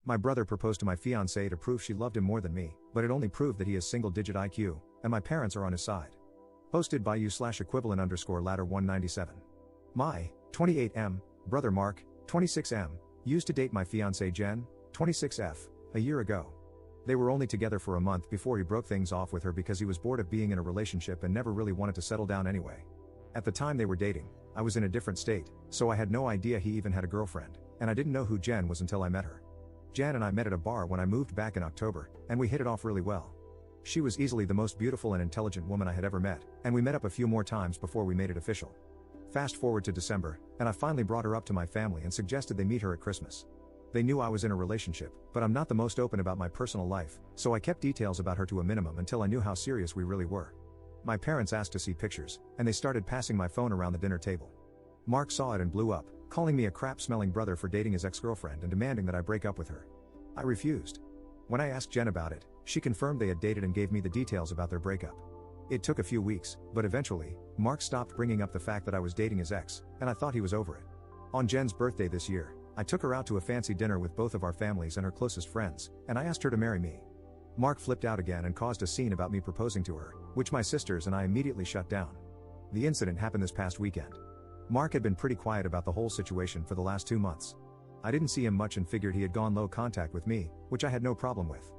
My brother proposed to my fiancée to prove she loved him more than me, but it only proved that he has single-digit IQ, and my parents are on his side. Posted by you/equivalent_ladder 197. My 28M brother Mark, 26M, used to date my fiancée Jen, 26F, a year ago. They were only together for a month before he broke things off with her because he was bored of being in a relationship and never really wanted to settle down anyway. At the time they were dating, I was in a different state, so I had no idea he even had a girlfriend, and I didn't know who Jen was until I met her. Jen and I met at a bar when I moved back in October, and we hit it off really well. She was easily the most beautiful and intelligent woman I had ever met, and we met up a few more times before we made it official. Fast forward to December, and I finally brought her up to my family and suggested they meet her at Christmas. They knew I was in a relationship, but I'm not the most open about my personal life, so I kept details about her to a minimum until I knew how serious we really were. My parents asked to see pictures, and they started passing my phone around the dinner table. Mark saw it and blew up, calling me a crap-smelling brother for dating his ex-girlfriend and demanding that I break up with her. I refused. When I asked Jen about it, she confirmed they had dated and gave me the details about their breakup. It took a few weeks, but eventually, Mark stopped bringing up the fact that I was dating his ex, and I thought he was over it. On Jen's birthday this year, I took her out to a fancy dinner with both of our families and her closest friends, and I asked her to marry me. Mark flipped out again and caused a scene about me proposing to her, which my sisters and I immediately shut down. The incident happened this past weekend. Mark had been pretty quiet about the whole situation for the last 2 months. I didn't see him much and figured he had gone low contact with me, which I had no problem with.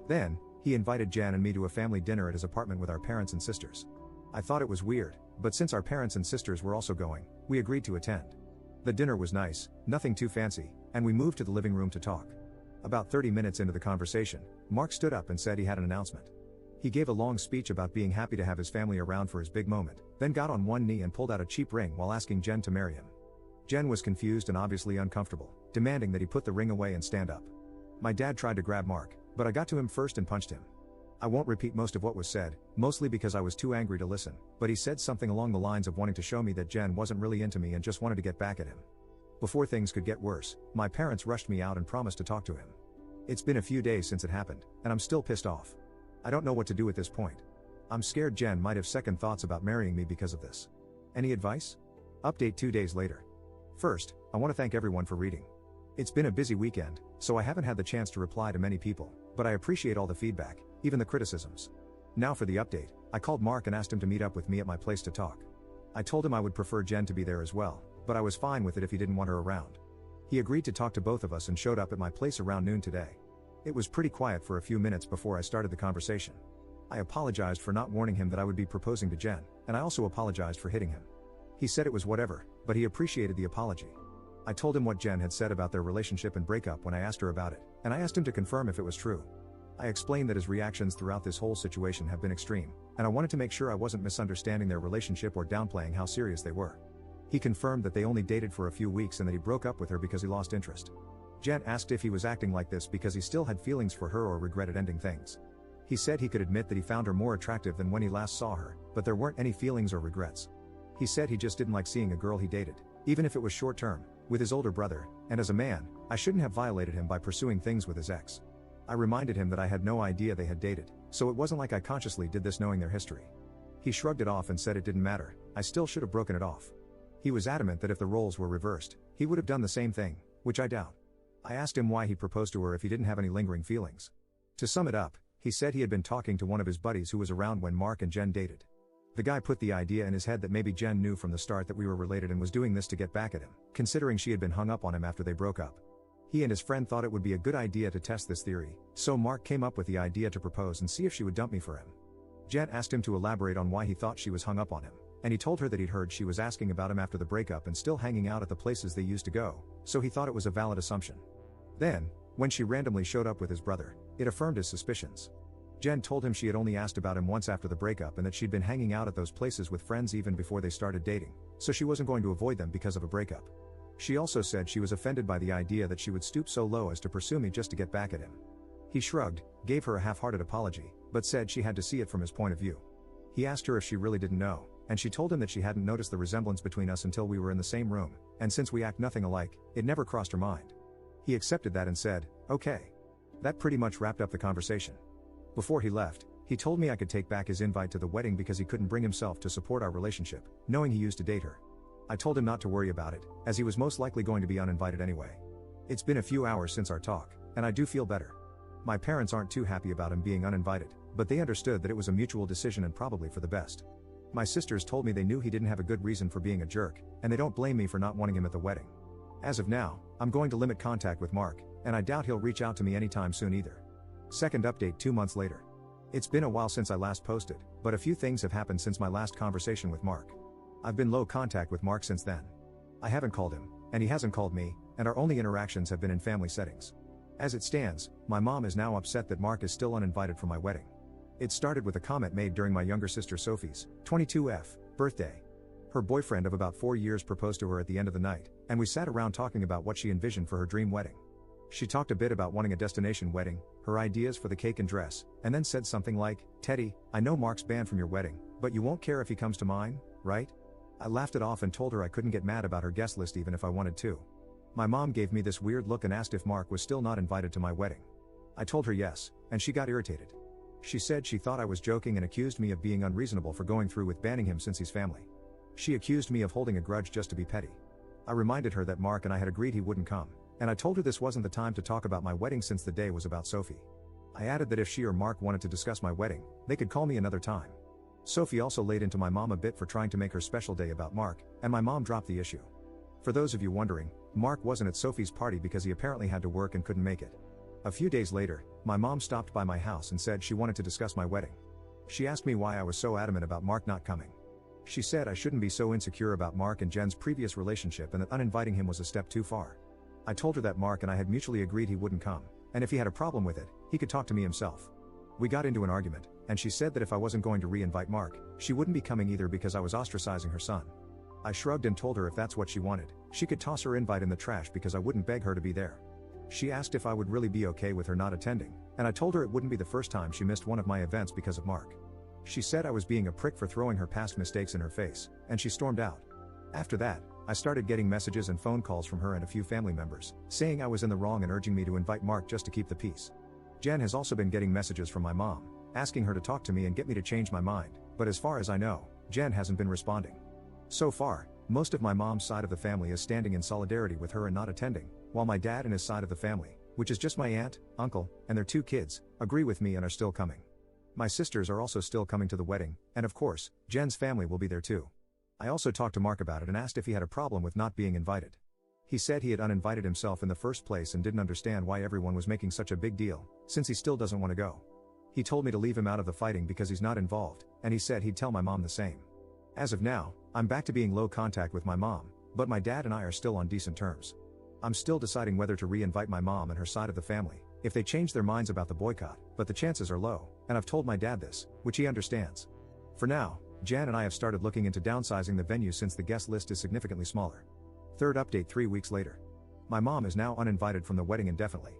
Then, he invited Jen and me to a family dinner at his apartment with our parents and sisters. I thought it was weird, but since our parents and sisters were also going, we agreed to attend. The dinner was nice, nothing too fancy, and we moved to the living room to talk. About 30 minutes into the conversation, Mark stood up and said he had an announcement. He gave a long speech about being happy to have his family around for his big moment, then got on one knee and pulled out a cheap ring while asking Jen to marry him. Jen was confused and obviously uncomfortable, demanding that he put the ring away and stand up. My dad tried to grab Mark, but I got to him first and punched him. I won't repeat most of what was said, mostly because I was too angry to listen, but he said something along the lines of wanting to show me that Jen wasn't really into me and just wanted to get back at him. Before things could get worse, my parents rushed me out and promised to talk to him. It's been a few days since it happened, and I'm still pissed off. I don't know what to do at this point. I'm scared Jen might have second thoughts about marrying me because of this. Any advice? Update 2 days later. First, I want to thank everyone for reading. It's been a busy weekend, so I haven't had the chance to reply to many people, but I appreciate all the feedback, even the criticisms. Now for the update, I called Mark and asked him to meet up with me at my place to talk. I told him I would prefer Jen to be there as well, but I was fine with it if he didn't want her around. He agreed to talk to both of us and showed up at my place around noon today. It was pretty quiet for a few minutes before I started the conversation. I apologized for not warning him that I would be proposing to Jen, and I also apologized for hitting him. He said it was whatever, but he appreciated the apology. I told him what Jen had said about their relationship and breakup when I asked her about it, and I asked him to confirm if it was true. I explained that his reactions throughout this whole situation have been extreme, and I wanted to make sure I wasn't misunderstanding their relationship or downplaying how serious they were. He confirmed that they only dated for a few weeks and that he broke up with her because he lost interest. Jen asked if he was acting like this because he still had feelings for her or regretted ending things. He said he could admit that he found her more attractive than when he last saw her, but there weren't any feelings or regrets. He said he just didn't like seeing a girl he dated, even if it was short term, with his older brother, and as a man, I shouldn't have violated him by pursuing things with his ex. I reminded him that I had no idea they had dated, so it wasn't like I consciously did this knowing their history. He shrugged it off and said it didn't matter, I still should have broken it off. He was adamant that if the roles were reversed, he would have done the same thing, which I doubt. I asked him why he proposed to her if he didn't have any lingering feelings. To sum it up, he said he had been talking to one of his buddies who was around when Mark and Jen dated. The guy put the idea in his head that maybe Jen knew from the start that we were related and was doing this to get back at him, considering she had been hung up on him after they broke up. He and his friend thought it would be a good idea to test this theory, so Mark came up with the idea to propose and see if she would dump me for him. Jen asked him to elaborate on why he thought she was hung up on him, and he told her that he'd heard she was asking about him after the breakup and still hanging out at the places they used to go, so he thought it was a valid assumption. Then, when she randomly showed up with his brother, it affirmed his suspicions. Jen told him she had only asked about him once after the breakup and that she'd been hanging out at those places with friends even before they started dating, so she wasn't going to avoid them because of a breakup. She also said she was offended by the idea that she would stoop so low as to pursue me just to get back at him. He shrugged, gave her a half-hearted apology, but said she had to see it from his point of view. He asked her if she really didn't know, and she told him that she hadn't noticed the resemblance between us until we were in the same room, and since we act nothing alike, it never crossed her mind. He accepted that and said, "Okay." That pretty much wrapped up the conversation. Before he left, he told me I could take back his invite to the wedding because he couldn't bring himself to support our relationship, knowing he used to date her. I told him not to worry about it, as he was most likely going to be uninvited anyway. It's been a few hours since our talk, and I do feel better. My parents aren't too happy about him being uninvited, but they understood that it was a mutual decision and probably for the best. My sisters told me they knew he didn't have a good reason for being a jerk, and they don't blame me for not wanting him at the wedding. As of now, I'm going to limit contact with Mark, and I doubt he'll reach out to me anytime soon either. Second update 2 months later. It's been a while since I last posted, but a few things have happened since my last conversation with Mark. I've been low contact with Mark since then. I haven't called him, and he hasn't called me, and our only interactions have been in family settings. As it stands, my mom is now upset that Mark is still uninvited for my wedding. It started with a comment made during my younger sister Sophie's, 22F, birthday. Her boyfriend of about 4 years proposed to her at the end of the night, and we sat around talking about what she envisioned for her dream wedding. She talked a bit about wanting a destination wedding, her ideas for the cake and dress, and then said something like, "Teddy, I know Mark's banned from your wedding, but you won't care if he comes to mine, right?" I laughed it off and told her I couldn't get mad about her guest list even if I wanted to. My mom gave me this weird look and asked if Mark was still not invited to my wedding. I told her yes, and she got irritated. She said she thought I was joking and accused me of being unreasonable for going through with banning him since he's family. She accused me of holding a grudge just to be petty. I reminded her that Mark and I had agreed he wouldn't come, and I told her this wasn't the time to talk about my wedding since the day was about Sophie. I added that if she or Mark wanted to discuss my wedding, they could call me another time. Sophie also laid into my mom a bit for trying to make her special day about Mark, and my mom dropped the issue. For those of you wondering, Mark wasn't at Sophie's party because he apparently had to work and couldn't make it. A few days later, my mom stopped by my house and said she wanted to discuss my wedding. She asked me why I was so adamant about Mark not coming. She said I shouldn't be so insecure about Mark and Jen's previous relationship and that uninviting him was a step too far. I told her that Mark and I had mutually agreed he wouldn't come, and if he had a problem with it, he could talk to me himself. We got into an argument, and she said that if I wasn't going to re-invite Mark, she wouldn't be coming either because I was ostracizing her son. I shrugged and told her if that's what she wanted, she could toss her invite in the trash because I wouldn't beg her to be there. She asked if I would really be okay with her not attending, and I told her it wouldn't be the first time she missed one of my events because of Mark. She said I was being a prick for throwing her past mistakes in her face, and she stormed out. After that, I started getting messages and phone calls from her and a few family members, saying I was in the wrong and urging me to invite Mark just to keep the peace. Jen has also been getting messages from my mom, asking her to talk to me and get me to change my mind, but as far as I know, Jen hasn't been responding. So far, most of my mom's side of the family is standing in solidarity with her and not attending, while my dad and his side of the family, which is just my aunt, uncle, and their 2 kids, agree with me and are still coming. My sisters are also still coming to the wedding, and of course, Jen's family will be there too. I also talked to Mark about it and asked if he had a problem with not being invited. He said he had uninvited himself in the first place and didn't understand why everyone was making such a big deal, since he still doesn't want to go. He told me to leave him out of the fighting because he's not involved, and he said he'd tell my mom the same. As of now, I'm back to being low contact with my mom, but my dad and I are still on decent terms. I'm still deciding whether to re-invite my mom and her side of the family, if they change their minds about the boycott, but the chances are low, and I've told my dad this, which he understands. For now, Jan and I have started looking into downsizing the venue since the guest list is significantly smaller. Third update 3 weeks later. My mom is now uninvited from the wedding indefinitely.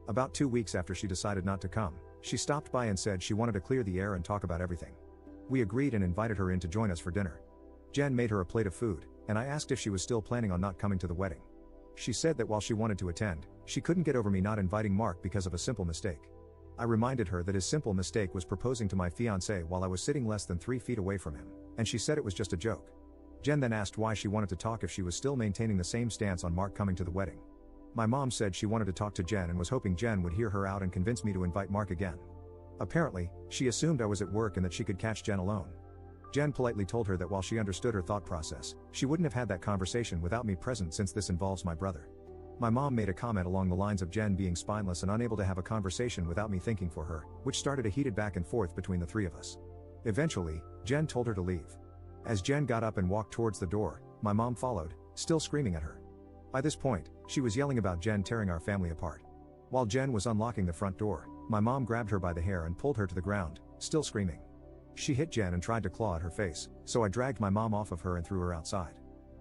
About 2 weeks after she decided not to come, she stopped by and said she wanted to clear the air and talk about everything. We agreed and invited her in to join us for dinner. Jen made her a plate of food, and I asked if she was still planning on not coming to the wedding. She said that while she wanted to attend, she couldn't get over me not inviting Mark because of a simple mistake. I reminded her that his simple mistake was proposing to my fiance while I was sitting less than 3 feet away from him, and she said it was just a joke. Jen then asked why she wanted to talk if she was still maintaining the same stance on Mark coming to the wedding. My mom said she wanted to talk to Jen and was hoping Jen would hear her out and convince me to invite Mark again. Apparently, she assumed I was at work and that she could catch Jen alone. Jen politely told her that while she understood her thought process, she wouldn't have had that conversation without me present since this involves my brother. My mom made a comment along the lines of Jen being spineless and unable to have a conversation without me thinking for her, which started a heated back and forth between the 3 of us. Eventually, Jen told her to leave. As Jen got up and walked towards the door, my mom followed, still screaming at her. By this point, she was yelling about Jen tearing our family apart. While Jen was unlocking the front door, my mom grabbed her by the hair and pulled her to the ground, still screaming. She hit Jen and tried to claw at her face, so I dragged my mom off of her and threw her outside.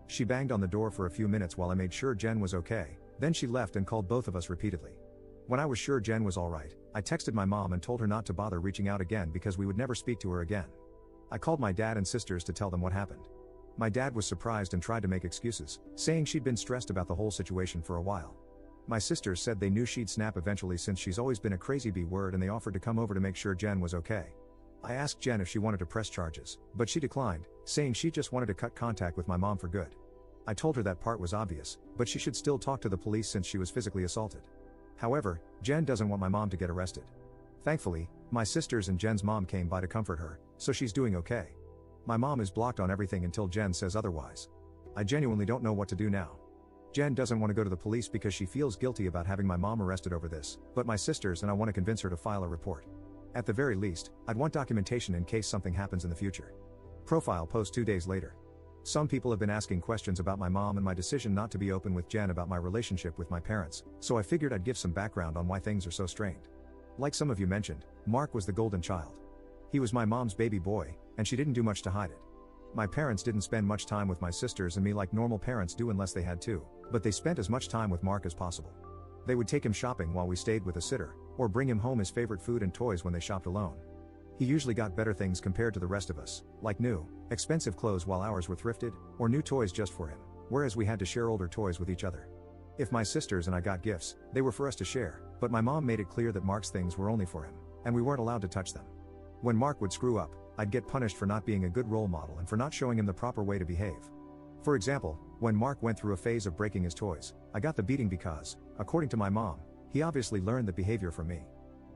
She banged on the door for a few minutes while I made sure Jen was okay, then she left and called both of us repeatedly. When I was sure Jen was alright, I texted my mom and told her not to bother reaching out again because we would never speak to her again. I called my dad and sisters to tell them what happened. My dad was surprised and tried to make excuses, saying she'd been stressed about the whole situation for a while. My sisters said they knew she'd snap eventually since she's always been a crazy B-word, and they offered to come over to make sure Jen was okay. I asked Jen if she wanted to press charges, but she declined, saying she just wanted to cut contact with my mom for good. I told her that part was obvious, but she should still talk to the police since she was physically assaulted. However, Jen doesn't want my mom to get arrested. Thankfully, my sisters and Jen's mom came by to comfort her, so she's doing okay. My mom is blocked on everything until Jen says otherwise. I genuinely don't know what to do now. Jen doesn't want to go to the police because she feels guilty about having my mom arrested over this, but my sisters and I want to convince her to file a report. At the very least, I'd want documentation in case something happens in the future. Profile post 2 days later. Some people have been asking questions about my mom and my decision not to be open with Jen about my relationship with my parents, so I figured I'd give some background on why things are so strained. Like some of you mentioned, Mark was the golden child. He was my mom's baby boy, and she didn't do much to hide it. My parents didn't spend much time with my sisters and me like normal parents do unless they had to, but they spent as much time with Mark as possible. They would take him shopping while we stayed with a sitter, or bring him home his favorite food and toys when they shopped alone. He usually got better things compared to the rest of us, like new, expensive clothes while ours were thrifted, or new toys just for him, whereas we had to share older toys with each other. If my sisters and I got gifts, they were for us to share, but my mom made it clear that Mark's things were only for him, and we weren't allowed to touch them. When Mark would screw up, I'd get punished for not being a good role model and for not showing him the proper way to behave. For example, when Mark went through a phase of breaking his toys, I got the beating because, according to my mom, he obviously learned the behavior from me.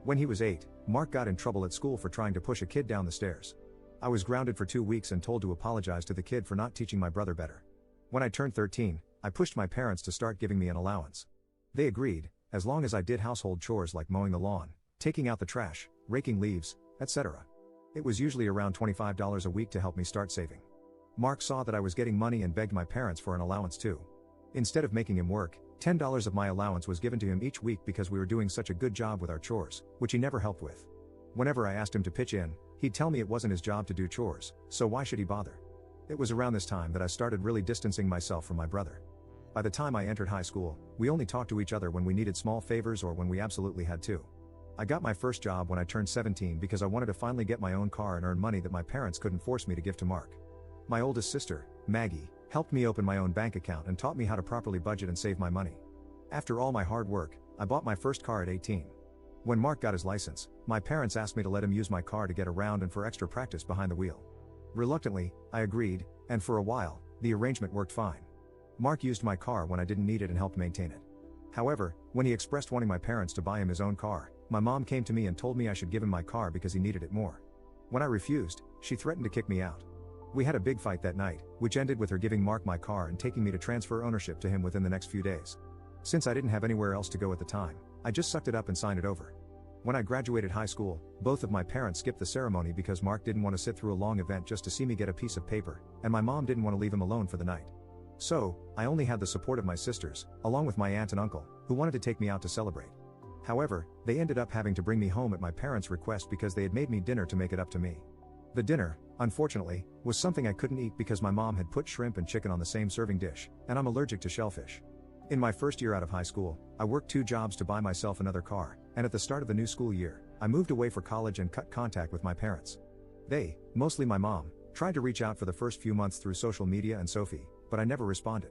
When he was 8, Mark got in trouble at school for trying to push a kid down the stairs. I was grounded for 2 weeks and told to apologize to the kid for not teaching my brother better. When I turned 13, I pushed my parents to start giving me an allowance. They agreed, as long as I did household chores like mowing the lawn, taking out the trash, raking leaves, etc. It was usually around $25 a week to help me start saving. Mark saw that I was getting money and begged my parents for an allowance too. Instead of making him work, $10 of my allowance was given to him each week because we were doing such a good job with our chores, which he never helped with. Whenever I asked him to pitch in, he'd tell me it wasn't his job to do chores, so why should he bother? It was around this time that I started really distancing myself from my brother. By the time I entered high school, we only talked to each other when we needed small favors or when we absolutely had to. I got my first job when I turned 17 because I wanted to finally get my own car and earn money that my parents couldn't force me to give to Mark. My oldest sister, Maggie, helped me open my own bank account and taught me how to properly budget and save my money. After all my hard work, I bought my first car at 18. When Mark got his license, my parents asked me to let him use my car to get around and for extra practice behind the wheel. Reluctantly, I agreed, and for a while, the arrangement worked fine. Mark used my car when I didn't need it and helped maintain it. However, when he expressed wanting my parents to buy him his own car, my mom came to me and told me I should give him my car because he needed it more. When I refused, she threatened to kick me out. We had a big fight that night, which ended with her giving Mark my car and taking me to transfer ownership to him within the next few days. Since I didn't have anywhere else to go at the time, I just sucked it up and signed it over. When I graduated high school, both of my parents skipped the ceremony because Mark didn't want to sit through a long event just to see me get a piece of paper, and my mom didn't want to leave him alone for the night. So, I only had the support of my sisters, along with my aunt and uncle, who wanted to take me out to celebrate. However, they ended up having to bring me home at my parents' request because they had made me dinner to make it up to me. The dinner, unfortunately, was something I couldn't eat because my mom had put shrimp and chicken on the same serving dish, and I'm allergic to shellfish. In my first year out of high school, I worked 2 jobs to buy myself another car, and at the start of the new school year, I moved away for college and cut contact with my parents. They, mostly my mom, tried to reach out for the first few months through social media and Sophie, but I never responded.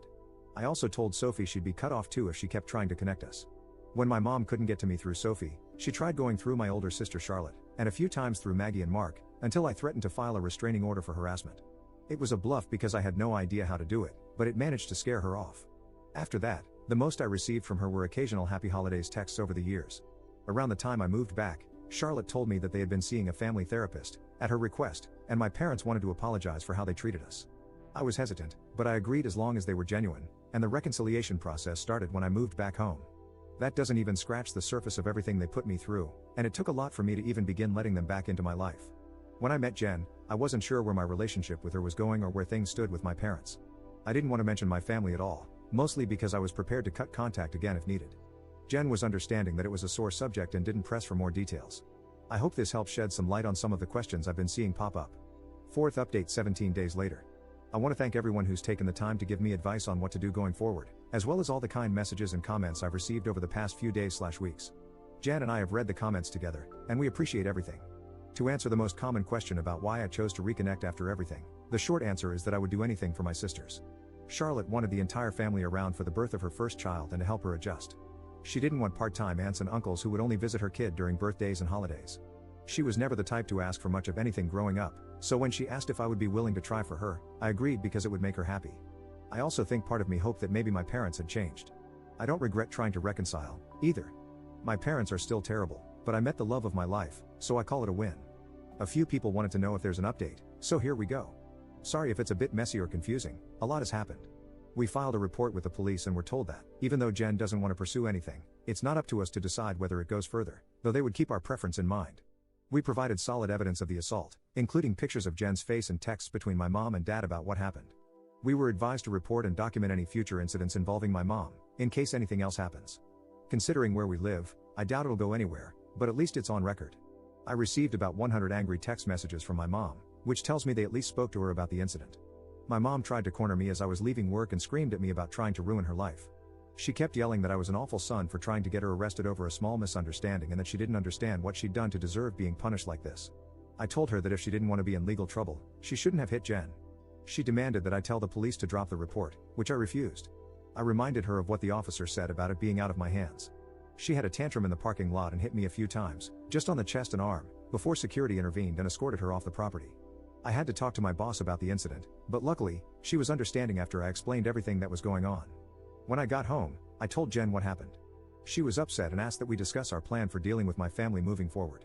I also told Sophie she'd be cut off too if she kept trying to connect us. When my mom couldn't get to me through Sophie, she tried going through my older sister Charlotte, and a few times through Maggie and Mark, until I threatened to file a restraining order for harassment. It was a bluff because I had no idea how to do it, but it managed to scare her off. After that, the most I received from her were occasional happy holidays texts over the years. Around the time I moved back, Charlotte told me that they had been seeing a family therapist, at her request, and my parents wanted to apologize for how they treated us. I was hesitant, but I agreed as long as they were genuine, and the reconciliation process started when I moved back home. That doesn't even scratch the surface of everything they put me through, and it took a lot for me to even begin letting them back into my life. When I met Jen, I wasn't sure where my relationship with her was going or where things stood with my parents. I didn't want to mention my family at all, mostly because I was prepared to cut contact again if needed. Jen was understanding that it was a sore subject and didn't press for more details. I hope this helps shed some light on some of the questions I've been seeing pop up. 4th update 17 days later. I want to thank everyone who's taken the time to give me advice on what to do going forward, as well as all the kind messages and comments I've received over the past few days/weeks. Jan and I have read the comments together, and we appreciate everything. To answer the most common question about why I chose to reconnect after everything, the short answer is that I would do anything for my sisters. Charlotte wanted the entire family around for the birth of her first child and to help her adjust. She didn't want part-time aunts and uncles who would only visit her kid during birthdays and holidays. She was never the type to ask for much of anything growing up, so when she asked if I would be willing to try for her, I agreed because it would make her happy. I also think part of me hoped that maybe my parents had changed. I don't regret trying to reconcile, either. My parents are still terrible, but I met the love of my life, so I call it a win. A few people wanted to know if there's an update, so here we go. Sorry if it's a bit messy or confusing, a lot has happened. We filed a report with the police and were told that, even though Jen doesn't want to pursue anything, it's not up to us to decide whether it goes further, though they would keep our preference in mind. We provided solid evidence of the assault, including pictures of Jen's face and texts between my mom and dad about what happened. We were advised to report and document any future incidents involving my mom, in case anything else happens. Considering where we live, I doubt it'll go anywhere, but at least it's on record. I received about 100 angry text messages from my mom, which tells me they at least spoke to her about the incident. My mom tried to corner me as I was leaving work and screamed at me about trying to ruin her life. She kept yelling that I was an awful son for trying to get her arrested over a small misunderstanding and that she didn't understand what she'd done to deserve being punished like this. I told her that if she didn't want to be in legal trouble, she shouldn't have hit Jen. She demanded that I tell the police to drop the report, which I refused. I reminded her of what the officer said about it being out of my hands. She had a tantrum in the parking lot and hit me a few times, just on the chest and arm, before security intervened and escorted her off the property. I had to talk to my boss about the incident, but luckily, she was understanding after I explained everything that was going on. When I got home, I told Jen what happened. She was upset and asked that we discuss our plan for dealing with my family moving forward.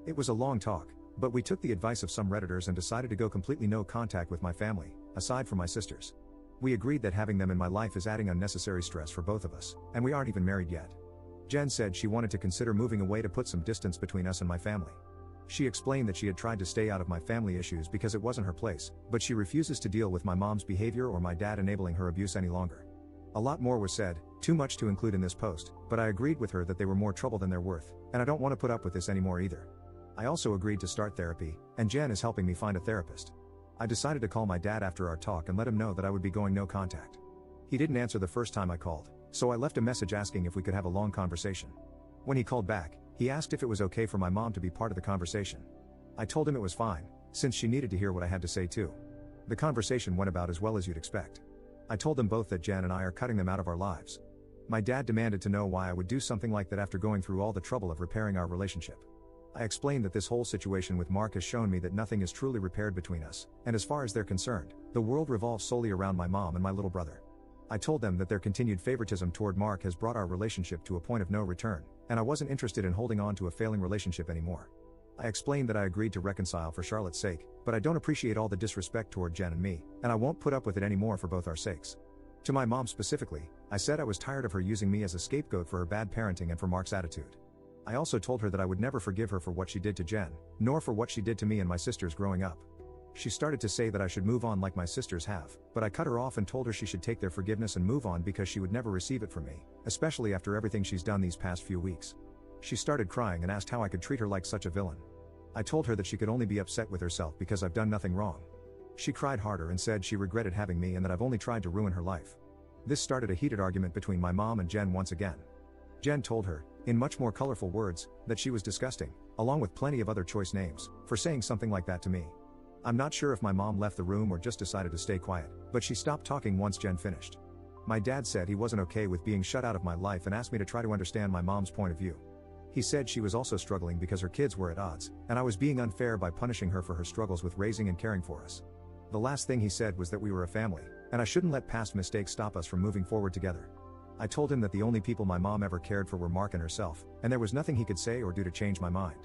It was a long talk, but we took the advice of some Redditors and decided to go completely no contact with my family, aside from my sisters. We agreed that having them in my life is adding unnecessary stress for both of us, and we aren't even married yet. Jen said she wanted to consider moving away to put some distance between us and my family. She explained that she had tried to stay out of my family issues because it wasn't her place, but she refuses to deal with my mom's behavior or my dad enabling her abuse any longer. A lot more was said, too much to include in this post, but I agreed with her that they were more trouble than they're worth, and I don't want to put up with this anymore either. I also agreed to start therapy, and Jen is helping me find a therapist. I decided to call my dad after our talk and let him know that I would be going no contact. He didn't answer the first time I called, so I left a message asking if we could have a long conversation. When he called back, he asked if it was okay for my mom to be part of the conversation. I told him it was fine, since she needed to hear what I had to say too. The conversation went about as well as you'd expect. I told them both that Jen and I are cutting them out of our lives. My dad demanded to know why I would do something like that after going through all the trouble of repairing our relationship. I explained that this whole situation with Mark has shown me that nothing is truly repaired between us, and as far as they're concerned, the world revolves solely around my mom and my little brother. I told them that their continued favoritism toward Mark has brought our relationship to a point of no return, and I wasn't interested in holding on to a failing relationship anymore. I explained that I agreed to reconcile for Charlotte's sake, but I don't appreciate all the disrespect toward Jen and me, and I won't put up with it anymore for both our sakes. To my mom specifically, I said I was tired of her using me as a scapegoat for her bad parenting and for Mark's attitude. I also told her that I would never forgive her for what she did to Jen, nor for what she did to me and my sisters growing up. She started to say that I should move on like my sisters have, but I cut her off and told her she should take their forgiveness and move on because she would never receive it from me, especially after everything she's done these past few weeks. She started crying and asked how I could treat her like such a villain. I told her that she could only be upset with herself because I've done nothing wrong. She cried harder and said she regretted having me and that I've only tried to ruin her life. This started a heated argument between my mom and Jen once again. Jen told her, in much more colorful words, that she was disgusting, along with plenty of other choice names, for saying something like that to me. I'm not sure if my mom left the room or just decided to stay quiet, but she stopped talking once Jen finished. My dad said he wasn't okay with being shut out of my life and asked me to try to understand my mom's point of view. He said she was also struggling because her kids were at odds, and I was being unfair by punishing her for her struggles with raising and caring for us. The last thing he said was that we were a family, and I shouldn't let past mistakes stop us from moving forward together. I told him that the only people my mom ever cared for were Mark and herself, and there was nothing he could say or do to change my mind.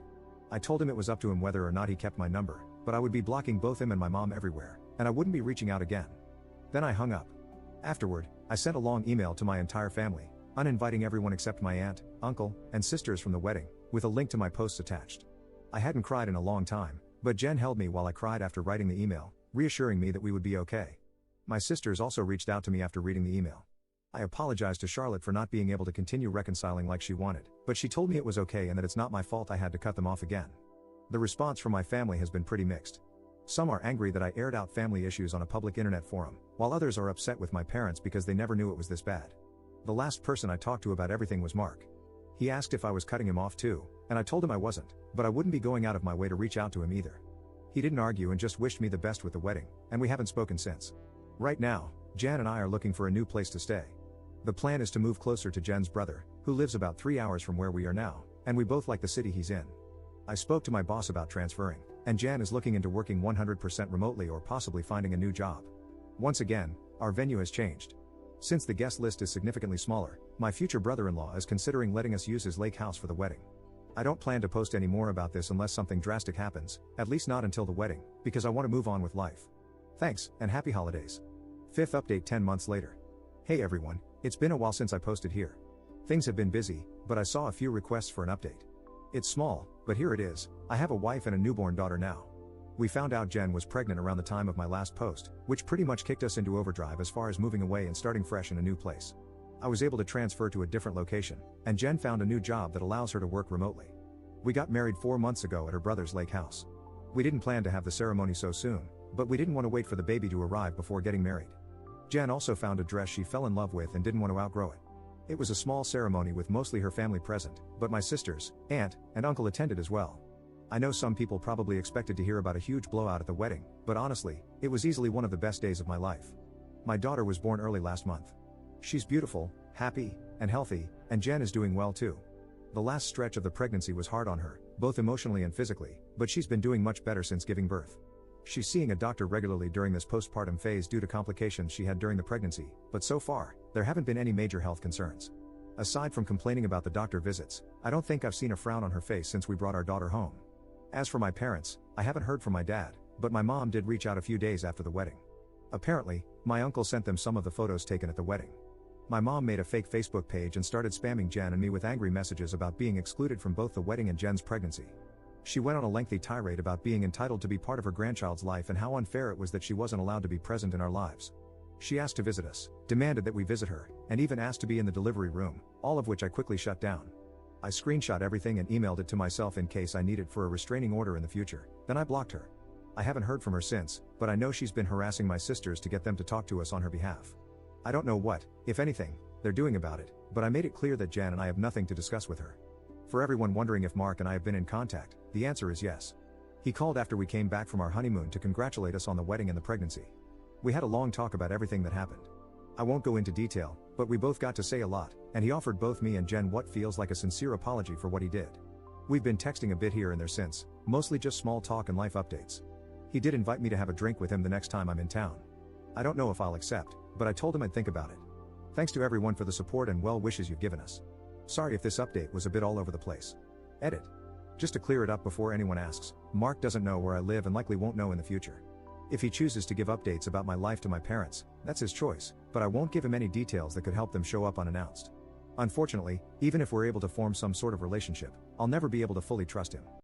I told him it was up to him whether or not he kept my number, but I would be blocking both him and my mom everywhere, and I wouldn't be reaching out again. Then I hung up. Afterward, I sent a long email to my entire family, uninviting everyone except my aunt, uncle, and sisters from the wedding, with a link to my posts attached. I hadn't cried in a long time, but Jen held me while I cried after writing the email, reassuring me that we would be okay. My sisters also reached out to me after reading the email. I apologized to Charlotte for not being able to continue reconciling like she wanted, but she told me it was okay and that it's not my fault I had to cut them off again. The response from my family has been pretty mixed. Some are angry that I aired out family issues on a public internet forum, while others are upset with my parents because they never knew it was this bad. The last person I talked to about everything was Mark. He asked if I was cutting him off too, and I told him I wasn't, but I wouldn't be going out of my way to reach out to him either. He didn't argue and just wished me the best with the wedding, and we haven't spoken since. Right now, Jan and I are looking for a new place to stay. The plan is to move closer to Jen's brother, who lives about 3 hours from where we are now, and we both like the city he's in. I spoke to my boss about transferring, and Jan is looking into working 100% remotely or possibly finding a new job. Once again, our venue has changed. Since the guest list is significantly smaller, my future brother-in-law is considering letting us use his lake house for the wedding. I don't plan to post any more about this unless something drastic happens, at least not until the wedding, because I want to move on with life. Thanks, and happy holidays. Fifth update 10 months later. Hey everyone, it's been a while since I posted here. Things have been busy, but I saw a few requests for an update. It's small, but here it is. I have a wife and a newborn daughter now. We found out Jen was pregnant around the time of my last post, which pretty much kicked us into overdrive as far as moving away and starting fresh in a new place. I was able to transfer to a different location, and Jen found a new job that allows her to work remotely. We got married 4 months ago at her brother's lake house. We didn't plan to have the ceremony so soon, but we didn't want to wait for the baby to arrive before getting married. Jen also found a dress she fell in love with and didn't want to outgrow it. It was a small ceremony with mostly her family present, but my sisters, aunt, and uncle attended as well. I know some people probably expected to hear about a huge blowout at the wedding, but honestly, it was easily one of the best days of my life. My daughter was born early last month. She's beautiful, happy, and healthy, and Jen is doing well too. The last stretch of the pregnancy was hard on her, both emotionally and physically, but she's been doing much better since giving birth. She's seeing a doctor regularly during this postpartum phase due to complications she had during the pregnancy, but so far, there haven't been any major health concerns. Aside from complaining about the doctor visits, I don't think I've seen a frown on her face since we brought our daughter home. As for my parents, I haven't heard from my dad, but my mom did reach out a few days after the wedding. Apparently, my uncle sent them some of the photos taken at the wedding. My mom made a fake Facebook page and started spamming Jen and me with angry messages about being excluded from both the wedding and Jen's pregnancy. She went on a lengthy tirade about being entitled to be part of her grandchild's life and how unfair it was that she wasn't allowed to be present in our lives. She asked to visit us, demanded that we visit her, and even asked to be in the delivery room, all of which I quickly shut down. I screenshot everything and emailed it to myself in case I need it for a restraining order in the future, then I blocked her. I haven't heard from her since, but I know she's been harassing my sisters to get them to talk to us on her behalf. I don't know what, if anything, they're doing about it, but I made it clear that Jen and I have nothing to discuss with her. For everyone wondering if Mark and I have been in contact, the answer is yes. He called after we came back from our honeymoon to congratulate us on the wedding and the pregnancy. We had a long talk about everything that happened. I won't go into detail, but we both got to say a lot, and he offered both me and Jen what feels like a sincere apology for what he did. We've been texting a bit here and there since, mostly just small talk and life updates. He did invite me to have a drink with him the next time I'm in town. I don't know if I'll accept, but I told him I'd think about it. Thanks to everyone for the support and well wishes you've given us. Sorry if this update was a bit all over the place. Edit. Just to clear it up before anyone asks, Mark doesn't know where I live and likely won't know in the future. If he chooses to give updates about my life to my parents, that's his choice, but I won't give him any details that could help them show up unannounced. Unfortunately, even if we're able to form some sort of relationship, I'll never be able to fully trust him.